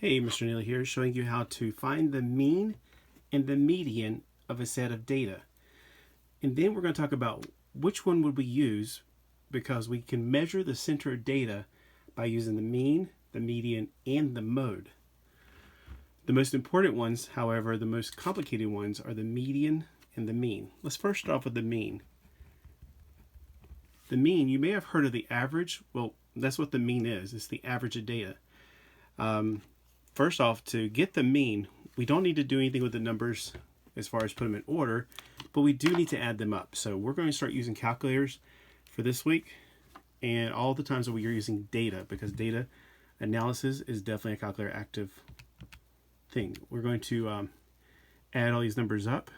Hey, Mr. Neal here, showing you how to find the mean and the median of a set of data. And then we're going to talk about which one would we use, because we can measure the center of data by using the mean, the median, and the mode. The most important ones, however, the most complicated ones, are the median and the mean. Let's first start off with the mean. The mean, you may have heard of the average. Well, that's what the mean is. It's the average of data. First off, to get the mean, we don't need to do anything with the numbers as far as put them in order, but we do need to add them up. So we're going to start using calculators for this week and all the times that we are using data, because data analysis is definitely a calculator active thing. We're going to add all these numbers up.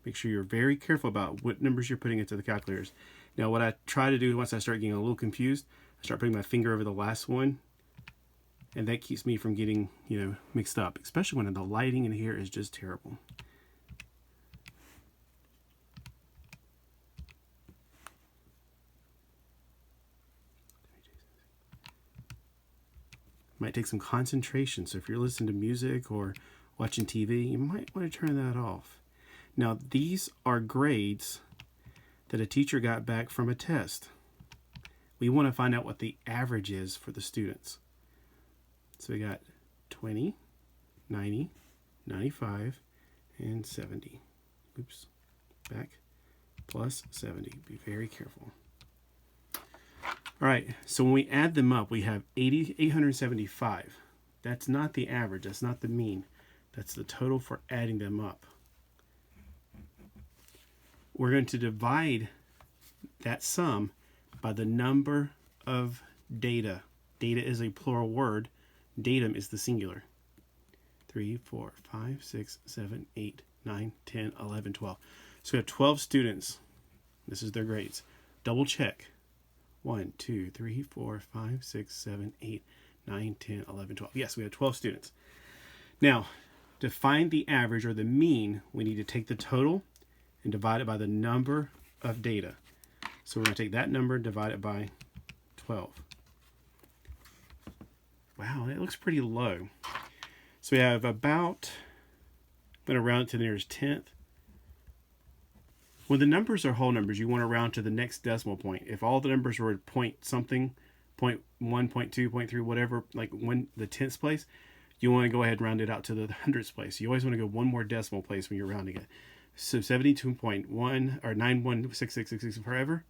Make sure you're very careful about what numbers you're putting into the calculators. Now, what I try to do once I start getting a little confused, I start putting my finger over the last one, and that keeps me from getting, mixed up, especially when the lighting in here is just terrible. Might take some concentration, so if you're listening to music or watching TV, you might want to turn that off. Now, these are grades that a teacher got back from a test. We want to find out what the average is for the students. So we got 20, 90, 95, and 70. Oops, back, plus 70. Be very careful. All right, so when we add them up, we have 875. That's not the average, that's not the mean. That's the total for adding them up. We're going to divide that sum by the number of data. Data is a plural word. Datum is the singular. 3, 4, 5, 6, 7, 8, 9, 10, 11, 12. So we have 12 students. This is their grades. Double check. 1, 2, 3, 4, 5, 6, 7, 8, 9, 10, 11, 12. Yes, we have 12 students. Now, to find the average or the mean, we need to take the total and divide it by the number of data. So we're going to take that number and divide it by 12. Wow, it looks pretty low. So we have about, I'm going to round it to the nearest tenth. When the numbers are whole numbers, you want to round to the next decimal point. If all the numbers were point something, 0.1, 0.2, 0.3, whatever, like the tenths place, you want to go ahead and round it out to the hundredths place. You always want to go one more decimal place when you're rounding it. So 72.1 or 916666 forever,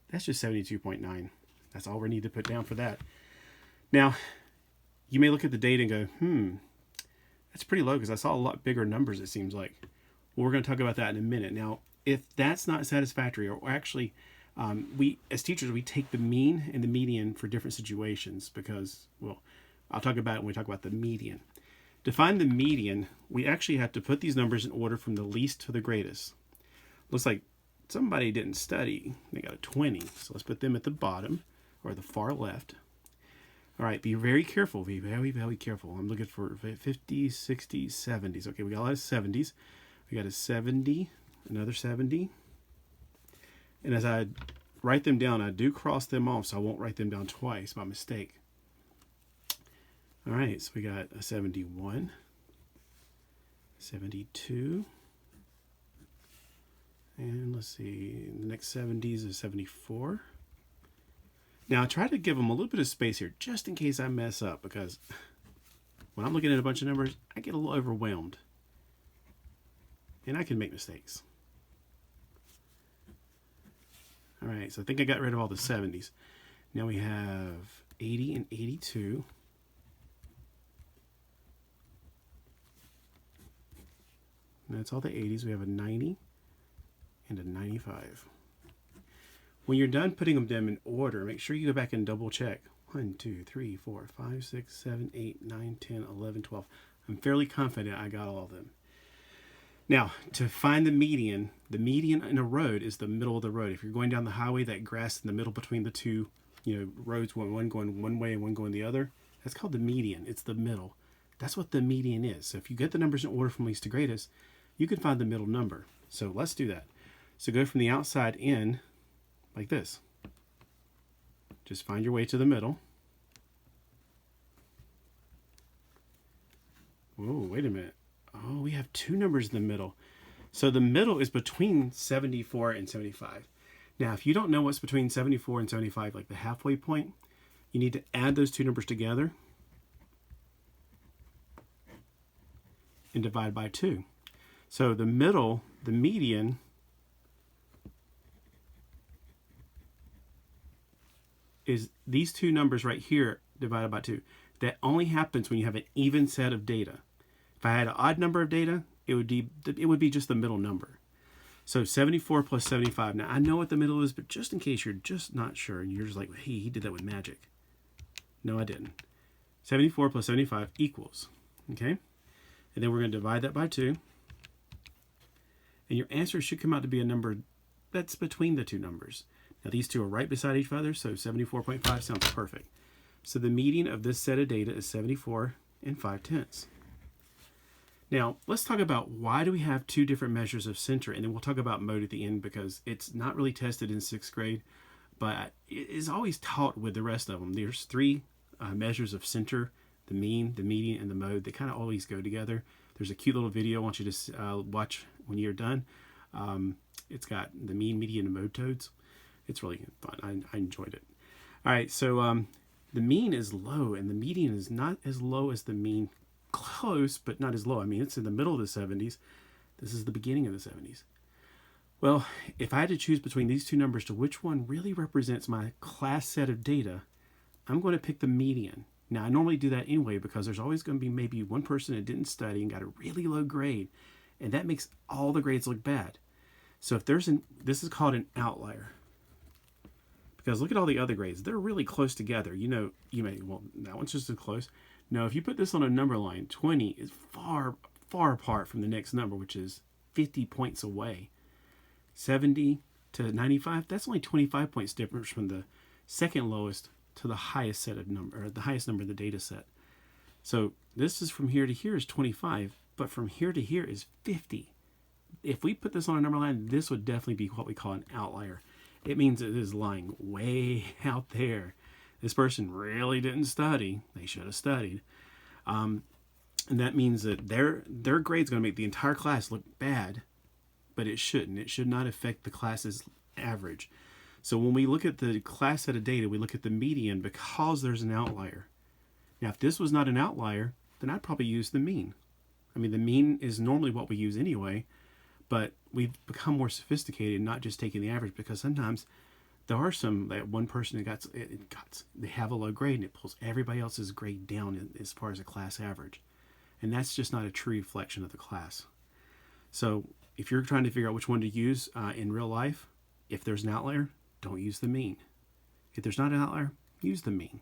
that's just 72.9. That's all we need to put down for that. Now, you may look at the data and go, that's pretty low because I saw a lot bigger numbers, it seems like. Well, we're going to talk about that in a minute. Now, if that's not satisfactory, or actually, we as teachers, we take the mean and the median for different situations because, well, I'll talk about it when we talk about the median. To find the median, we actually have to put these numbers in order from the least to the greatest. Looks like somebody didn't study. They got a 20. So let's put them at the bottom or the far left. All right, be very careful. Be very, very careful. I'm looking for 50s, 60s, 70s. Okay, we got a lot of 70s. We got a 70, another 70. And as I write them down, I do cross them off, so I won't write them down twice by mistake. All right, so we got a 71, 72, and let's see, the next 70s is 74. Now, I try to give them a little bit of space here, just in case I mess up, because when I'm looking at a bunch of numbers, I get a little overwhelmed, and I can make mistakes. All right, so I think I got rid of all the 70s. Now we have 80 and 82. That's all the 80s. We have a 90 and a 95. When you're done putting them in order, make sure you go back and double check. 1, 2, 3, 4, 5, 6, 7, 8, 9, 10, 11, 12. I'm fairly confident I got all of them. Now, to find the median in a road is the middle of the road. If you're going down the highway, that grass in the middle between the two, roads, one going one way and one going the other, that's called the median. It's the middle. That's what the median is. So if you get the numbers in order from least to greatest, you can find the middle number. So let's do that. So go from the outside in like this. Just find your way to the middle. Oh, wait a minute. Oh, we have two numbers in the middle. So the middle is between 74 and 75. Now, if you don't know what's between 74 and 75, like the halfway point, you need to add those two numbers together and divide by 2. So the middle, the median, is these two numbers right here divided by 2. That only happens when you have an even set of data. If I had an odd number of data, it would be just the middle number. So 74 plus 75. Now I know what the middle is, but just in case you're just not sure and you're just like, hey, he did that with magic. No, I didn't. 74 plus 75 equals, okay? And then we're going to divide that by 2. And your answer should come out to be a number that's between the two numbers. Now these two are right beside each other, so 74.5 sounds perfect. So the median of this set of data is 74 and 5/10. Now let's talk about why do we have two different measures of center, and then we'll talk about mode at the end because it's not really tested in 6th grade, but it is always taught with the rest of them. There's 3 measures of center: the mean, the median, and the mode. They kind of always go together. There's a cute little video I want you to watch when you're done. It's got the mean, median, and mode toads. It's really fun. I enjoyed it. All right, so the mean is low, and the median is not as low as the mean. Close, but not as low. I mean, it's in the middle of the 70s. This is the beginning of the 70s. Well, if I had to choose between these two numbers to which one really represents my class set of data, I'm going to pick the median. Now, I normally do that anyway because there's always going to be maybe one person that didn't study and got a really low grade, and that makes all the grades look bad. So if this is called an outlier. Because look at all the other grades. They're really close together. You know, well, that one's just as close. No, if you put this on a number line, 20 is far, far apart from the next number, which is 50 points away. 70 to 95, that's only 25 points difference from the second lowest to the highest set of number, or the highest number of the data set. So this is from here to here is 25, but from here to here is 50. If we put this on a number line, this would definitely be what we call an outlier. It means it is lying way out there. This person really didn't study. They should have studied. And that means that their grade's going to make the entire class look bad, but it shouldn't. It should not affect the class's average. So when we look at the class set of data, we look at the median because there's an outlier. Now, if this was not an outlier, then I'd probably use the mean. I mean, the mean is normally what we use anyway, but we've become more sophisticated, not just taking the average, because sometimes there are that one person that they have a low grade and it pulls everybody else's grade down as far as a class average. And that's just not a true reflection of the class. So if you're trying to figure out which one to use in real life, if there's an outlier, don't use the mean. If there's not an outlier, use the mean.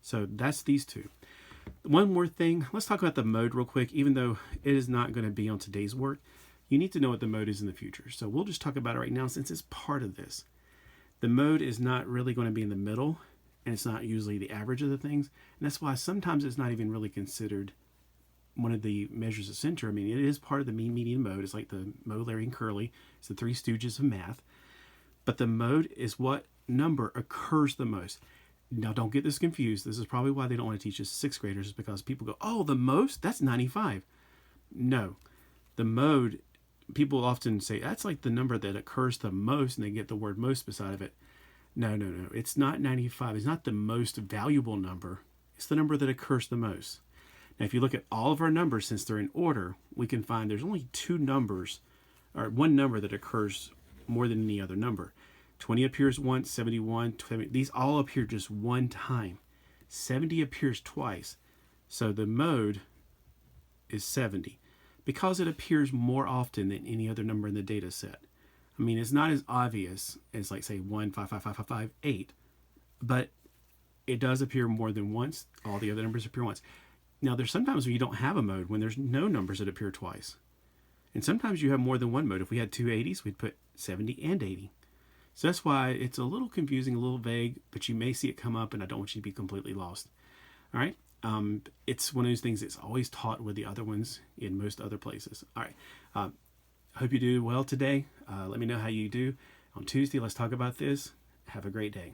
So that's these two. One more thing, let's talk about the mode real quick. Even though it is not going to be on today's work, you need to know what the mode is in the future. So we'll just talk about it right now since it's part of this. The mode is not really going to be in the middle, and it's not usually the average of the things. And that's why sometimes it's not even really considered one of the measures of center. I mean, it is part of the mean, median, mode. It's like the Moe, Larry, and Curly. It's the 3 stooges of math. But the mode is what number occurs the most. Now, don't get this confused. This is probably why they don't want to teach us 6th graders, is because people go, oh, the most? That's 95. No. The mode, people often say, that's like the number that occurs the most, and they get the word most beside of it. No. It's not 95. It's not the most valuable number. It's the number that occurs the most. Now, if you look at all of our numbers, since they're in order, we can find there's only 2 numbers, or one number that occurs more than any other number. 20 appears once, 71, 20, these all appear just one time. 70 appears twice. So the mode is 70 because it appears more often than any other number in the data set. I mean, it's not as obvious as, like, say, 1, 5, 5, 5, 5, 5, 8, but it does appear more than once. All the other numbers appear once. Now, there's sometimes when you don't have a mode, when there's no numbers that appear twice. And sometimes you have more than one mode. If we had 2 80s, we'd put 70 and 80. So that's why it's a little confusing, a little vague, but you may see it come up, and I don't want you to be completely lost. All right? It's one of those things that's always taught with the other ones in most other places. All right. I hope you do well today. Let me know how you do. On Tuesday, let's talk about this. Have a great day.